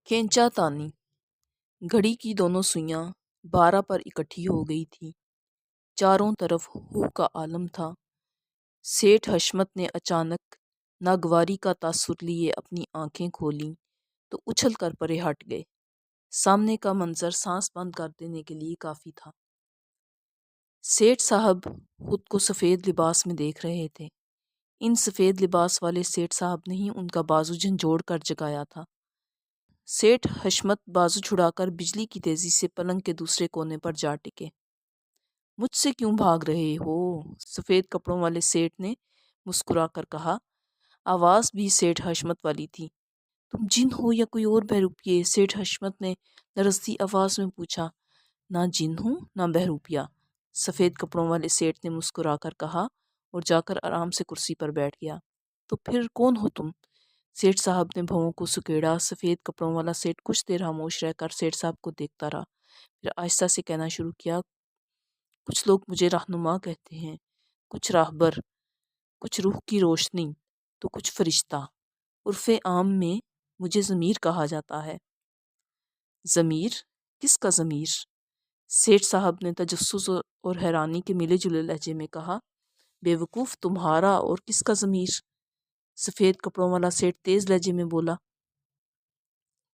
کھینچا تانی گھڑی کی دونوں سوئیاں 12 پر اکٹھی ہو گئی تھیں۔ چاروں طرف ہو کا عالم تھا۔ سیٹھ حشمت نے اچانک ناگواری کا تاثر لیے اپنی آنکھیں کھولیں تو اچھل کر پرے ہٹ گئے۔ سامنے کا منظر سانس بند کر دینے کے لیے کافی تھا۔ سیٹھ صاحب خود کو سفید لباس میں دیکھ رہے تھے۔ ان سفید لباس والے سیٹھ صاحب نے ہی ان کا بازو جھنجھوڑ کر جگایا تھا۔ سیٹھ حشمت بازو چھڑا کر بجلی کی تیزی سے پلنگ کے دوسرے کونے پر جا ٹکے۔ مجھ سے کیوں بھاگ رہے ہو؟ سفید کپڑوں والے سیٹھ نے مسکرا کر کہا۔ آواز بھی سیٹھ حشمت والی تھی۔ تم جن ہو یا کوئی اور بہروپیے؟ سیٹھ حشمت نے لرزتی آواز میں پوچھا۔ نہ جن ہوں نہ بہروپیہ، سفید کپڑوں والے سیٹھ نے مسکرا کر کہا اور جا کر آرام سے کرسی پر بیٹھ گیا۔ تو پھر کون ہو تم؟ سیٹھ صاحب نے بھووں کو سکیڑا۔ سفید کپڑوں والا سیٹھ کچھ دیر خاموش رہ کر سیٹھ صاحب کو دیکھتا رہا، پھر آہستہ سے کہنا شروع کیا۔ کچھ لوگ مجھے رہنما کہتے ہیں، کچھ راہبر، کچھ روح کی روشنی، تو کچھ فرشتہ۔ عرف عام میں مجھے ضمیر کہا جاتا ہے۔ ضمیر؟ کس کا ضمیر؟ سیٹھ صاحب نے تجسس اور حیرانی کے ملے جلے لہجے میں کہا۔ بے وقوف، تمہارا اور کس کا ضمیر؟ سفید کپڑوں والا سیٹھ تیز لہجے میں بولا۔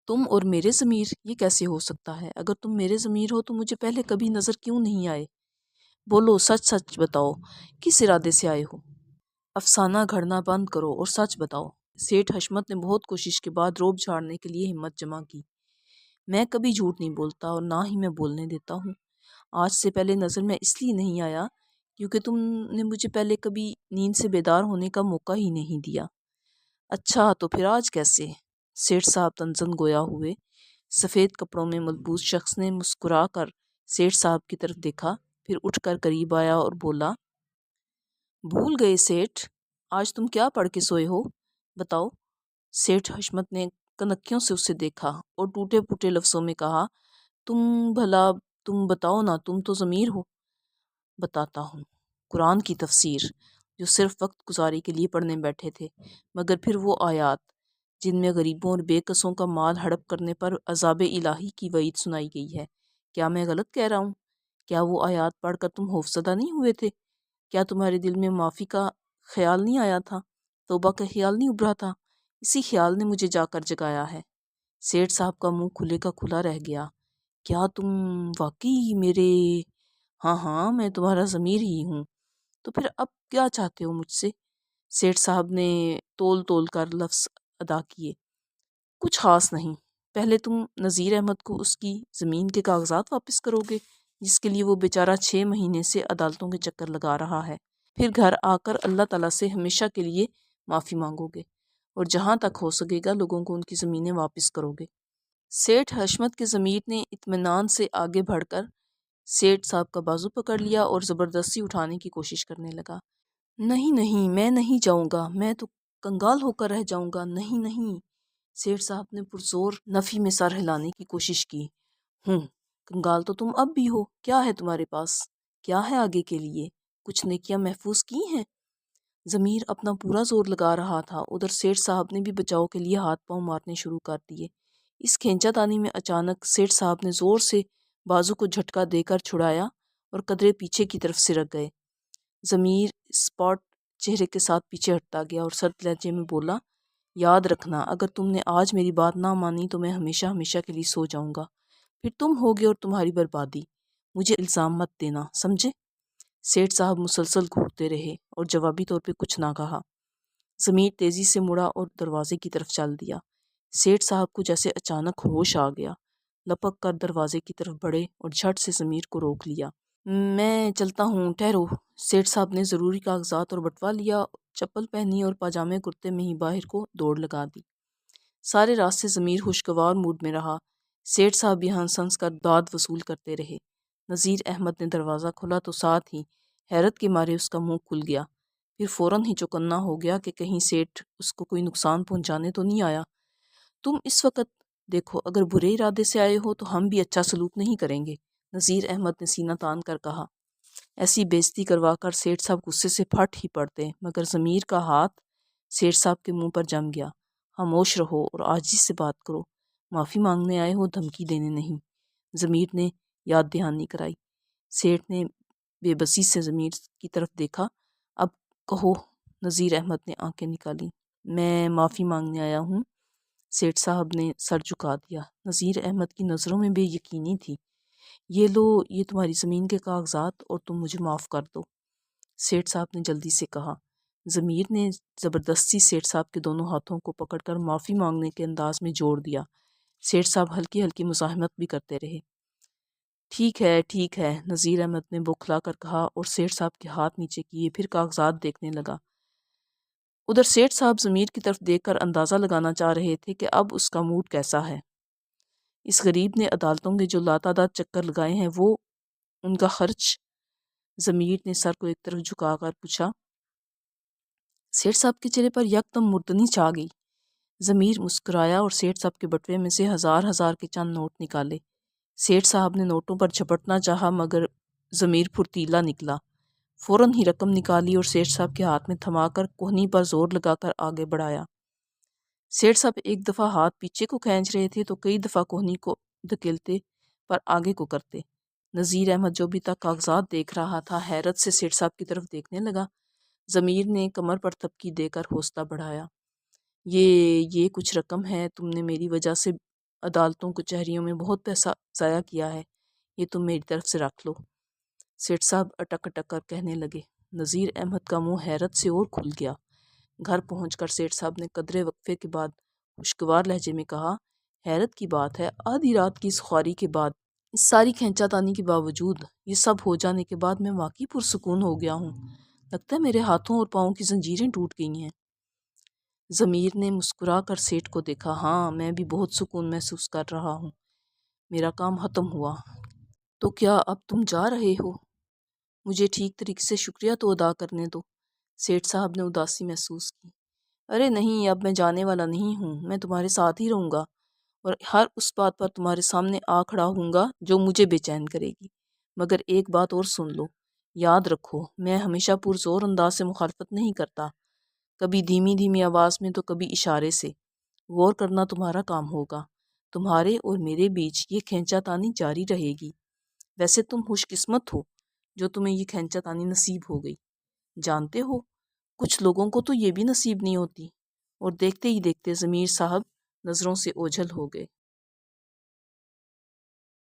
تم اور میرے ضمیر؟ یہ کیسے ہو سکتا ہے؟ اگر تم میرے ضمیر ہو تو مجھے پہلے کبھی نظر کیوں نہیں آئے؟ بولو، سچ سچ بتاؤ، کس ارادے سے آئے ہو؟ افسانہ گھڑنا بند کرو اور سچ بتاؤ۔ سیٹھ حشمت نے بہت کوشش کے بعد روب جھاڑنے کے لیے ہمت جمع کی۔ میں کبھی جھوٹ نہیں بولتا اور نہ ہی میں بولنے دیتا ہوں۔ آج سے پہلے نظر میں اس لیے نہیں آیا کیونکہ تم نے مجھے پہلے کبھی نیند سے بیدار ہونے کا موقع ہی نہیں دیا۔ اچھا، تو پھر آج کیسے؟ سیٹھ صاحب تنزن گویا ہوئے۔ سفید کپڑوں میں ملبوس شخص نے مسکرا کر سیٹھ صاحب کی طرف دیکھا، پھر اٹھ کر قریب آیا اور بولا۔ بھول گئے سیٹھ؟ آج تم کیا پڑھ کے سوئے ہو؟ بتاؤ۔ سیٹھ حشمت نے کنکھیوں سے اسے دیکھا اور ٹوٹے پھوٹے لفظوں میں کہا۔ تم بتاؤ نا، تم تو ضمیر ہو۔ بتاتا ہوں۔ قرآن کی تفسیر، جو صرف وقت گزاری کے لیے پڑھنے بیٹھے تھے، مگر پھر وہ آیات جن میں غریبوں اور بے کسوں کا مال ہڑپ کرنے پر عذاب الہی کی وعید سنائی گئی ہے۔ کیا میں غلط کہہ رہا ہوں؟ کیا وہ آیات پڑھ کر تم خوفزدہ نہیں ہوئے تھے؟ کیا تمہارے دل میں معافی کا خیال نہیں آیا تھا؟ توبہ کا خیال نہیں ابھرا تھا؟ اسی خیال نے مجھے جا کر جگایا ہے۔ سیٹھ صاحب کا منہ کھلے کا کھلا رہ گیا۔ کیا تم واقعی میرے؟ ہاں، میں تمہارا ضمیر ہی ہوں۔ تو پھر اب کیا چاہتے ہو مجھ سے؟ سیٹھ صاحب نے تول کر لفظ ادا کیے۔ کچھ خاص نہیں۔ پہلے تم نذیر احمد کو اس کی زمین کے کاغذات واپس کرو گے جس کے لیے وہ بیچارہ 6 مہینے سے عدالتوں کے چکر لگا رہا ہے۔ پھر گھر آ کر اللہ تعالیٰ سے ہمیشہ کے لیے معافی مانگو گے اور جہاں تک ہو سکے گا لوگوں کو ان کی زمینیں واپس کرو گے۔ سیٹھ حشمت کے ضمیر نے اطمینان سے آگے بڑھ کر سیٹھ صاحب کا بازو پکڑ لیا اور زبردستی اٹھانے کی کوشش کرنے لگا۔ نہیں، میں نہیں جاؤں گا، میں تو کنگال ہو کر رہ جاؤں گا۔ نہیں۔ سیٹھ صاحب نے پرزور نفی میں سر ہلانے کی کوشش کی۔ کنگال تو تم اب بھی ہو۔ کیا ہے تمہارے پاس؟ کیا ہے آگے کے لیے؟ کچھ نیکیاں محفوظ کی ہیں؟ ضمیر اپنا پورا زور لگا رہا تھا۔ ادھر سیٹھ صاحب نے بھی بچاؤ کے لیے ہاتھ پاؤں مارنے شروع کر دیے۔ اس کھینچا تانی میں اچانک سیٹھ صاحب نے زور سے بازو کو جھٹکا دے کر چھڑایا اور قدرے پیچھے کی طرف سرک گئے۔ ضمیر اسپاٹ چہرے کے ساتھ پیچھے ہٹتا گیا اور سرد لہجے میں بولا۔ یاد رکھنا، اگر تم نے آج میری بات نہ مانی تو میں ہمیشہ کے لیے سو جاؤں گا۔ پھر تم ہوگے اور تمہاری بربادی۔ مجھے الزام مت دینا، سمجھے؟ سیٹھ صاحب مسلسل گھورتے رہے اور جوابی طور پہ کچھ نہ کہا۔ ضمیر تیزی سے مڑا اور دروازے کی طرف چل دیا۔ سیٹھ صاحب کو جیسے اچانک ہوش آ گیا، لپک کر دروازے کی طرف بڑھے اور جھٹ سے ضمیر کو روک لیا۔ میں چلتا ہوں، ٹھہرو۔ سیٹھ صاحب نے ضروری کاغذات اور بٹوا لیا، چپل پہنی اور پاجامے کرتے میں ہی باہر کو دوڑ لگا دی۔ سارے راستے ضمیر خوشگوار موڈ میں رہا۔ سیٹھ صاحب بھی ہنس ہنس کر داد وصول کرتے رہے۔ نذیر احمد نے دروازہ کھولا تو ساتھ ہی حیرت کے مارے اس کا منہ کھل گیا، پھر فوراً ہی چوکنا ہو گیا کہ کہیں سیٹھ اس کو کوئی نقصان پہنچانے تو نہیں آیا۔ تم اس وقت دیکھو، اگر برے ارادے سے آئے ہو تو ہم بھی اچھا سلوک نہیں کریں گے، نذیر احمد نے سینہ تان کر کہا۔ ایسی بےعزتی کروا کر سیٹھ صاحب غصے سے پھٹ ہی پڑتے، مگر ضمیر کا ہاتھ سیٹھ صاحب کے منہ پر جم گیا۔ خاموش رہو اور عاجزی سے بات کرو، معافی مانگنے آئے ہو، دھمکی دینے نہیں، ضمیر نے یاد دہانی کرائی۔ سیٹھ نے بے بسی سے ضمیر کی طرف دیکھا۔ اب کہو، نذیر احمد نے آنکھیں نکالی۔ میں معافی مانگنے آیا ہوں۔ سیٹھ صاحب نے سر جھکا دیا۔ نذیر احمد کی نظروں میں بے یقینی تھی۔ یہ لو، یہ تمہاری زمین کے کاغذات، اور تم مجھے معاف کر دو، سیٹھ صاحب نے جلدی سے کہا۔ ضمیر نے زبردستی سیٹھ صاحب کے دونوں ہاتھوں کو پکڑ کر معافی مانگنے کے انداز میں جوڑ دیا۔ سیٹھ صاحب ہلکی ہلکی مزاحمت بھی کرتے رہے۔ ٹھیک ہے، نذیر احمد نے بوکھلا کر کہا اور سیٹھ صاحب کے ہاتھ نیچے کیے، پھر کاغذات دیکھنے لگا۔ ادھر سیٹھ صاحب ضمیر کی طرف دیکھ کر اندازہ لگانا چاہ رہے تھے کہ اب اس کا موڈ کیسا ہے۔ اس غریب نے عدالتوں کے جو لاتعداد چکر لگائے ہیں، وہ ان کا خرچ؟ ضمیر نے سر کو ایک طرف جھکا کر پوچھا۔ سیٹھ صاحب کے چہرے پر یکدم مردنی چھا گئی۔ ضمیر مسکرایا اور سیٹھ صاحب کے بٹوے میں سے ہزار ہزار کے چند نوٹ نکالے۔ سیٹھ صاحب نے نوٹوں پر جھپٹنا چاہا، مگر ضمیر پھرتیلا نکلا۔ فوراً ہی رقم نکالی اور سیٹھ صاحب کے ہاتھ میں تھما کر کوہنی پر زور لگا کر آگے بڑھایا۔ سیٹھ صاحب ایک دفعہ ہاتھ پیچھے کو کھینچ رہے تھے تو کئی دفعہ کوہنی کو دھکیلتے پر آگے کو کرتے۔ نذیر احمد جو ابھی تک کاغذات دیکھ رہا تھا، حیرت سے سیٹھ صاحب کی طرف دیکھنے لگا۔ ضمیر نے کمر پر تھپکی دے کر حوصلہ بڑھایا۔ یہ کچھ رقم ہے، تم نے میری وجہ سے عدالتوں کچہریوں میں بہت پیسہ ضائع کیا ہے، یہ تم میری طرف سے رکھ لو۔ سیٹھ صاحب اٹک اٹک کر کہنے لگے۔ نذیر احمد کا منہ حیرت سے اور کھل گیا۔ گھر پہنچ کر سیٹھ صاحب نے قدرے وقفے کے بعد خوشگوار لہجے میں کہا، حیرت کی بات ہے، آدھی رات کی اس خواری کے بعد، اس ساری کھینچا تانی کے باوجود، یہ سب ہو جانے کے بعد میں واقعی پرسکون ہو گیا ہوں۔ لگتا ہے میرے ہاتھوں اور پاؤں کی زنجیریں ٹوٹ گئی ہیں۔ ضمیر نے مسکرا کر سیٹھ کو دیکھا۔ ہاں، میں بھی بہت سکون محسوس کر رہا ہوں، میرا کام ختم ہوا۔ تو کیا اب تم جا رہے ہو؟ مجھے ٹھیک طریقے سے شکریہ تو ادا کرنے دو۔ سیٹھ صاحب نے اداسی محسوس کی۔ ارے نہیں، اب میں جانے والا نہیں ہوں، میں تمہارے ساتھ ہی رہوں گا اور ہر اس بات پر تمہارے سامنے آ کھڑا ہوں گا جو مجھے بے چین کرے گی۔ مگر ایک بات اور سن لو، یاد رکھو، میں ہمیشہ پرزور انداز سے مخالفت نہیں کرتا، کبھی دھیمی دھیمی آواز میں تو کبھی اشارے سے۔ غور کرنا تمہارا کام ہوگا۔ تمہارے اور میرے بیچ یہ کھینچا تانی جاری رہے گی۔ ویسے تم خوش قسمت ہو جو تمہیں یہ کھینچا تانی نصیب ہو گئی۔ جانتے ہو، کچھ لوگوں کو تو یہ بھی نصیب نہیں ہوتی۔ اور دیکھتے ہی دیکھتے ضمیر صاحب نظروں سے اوجھل ہو گئے۔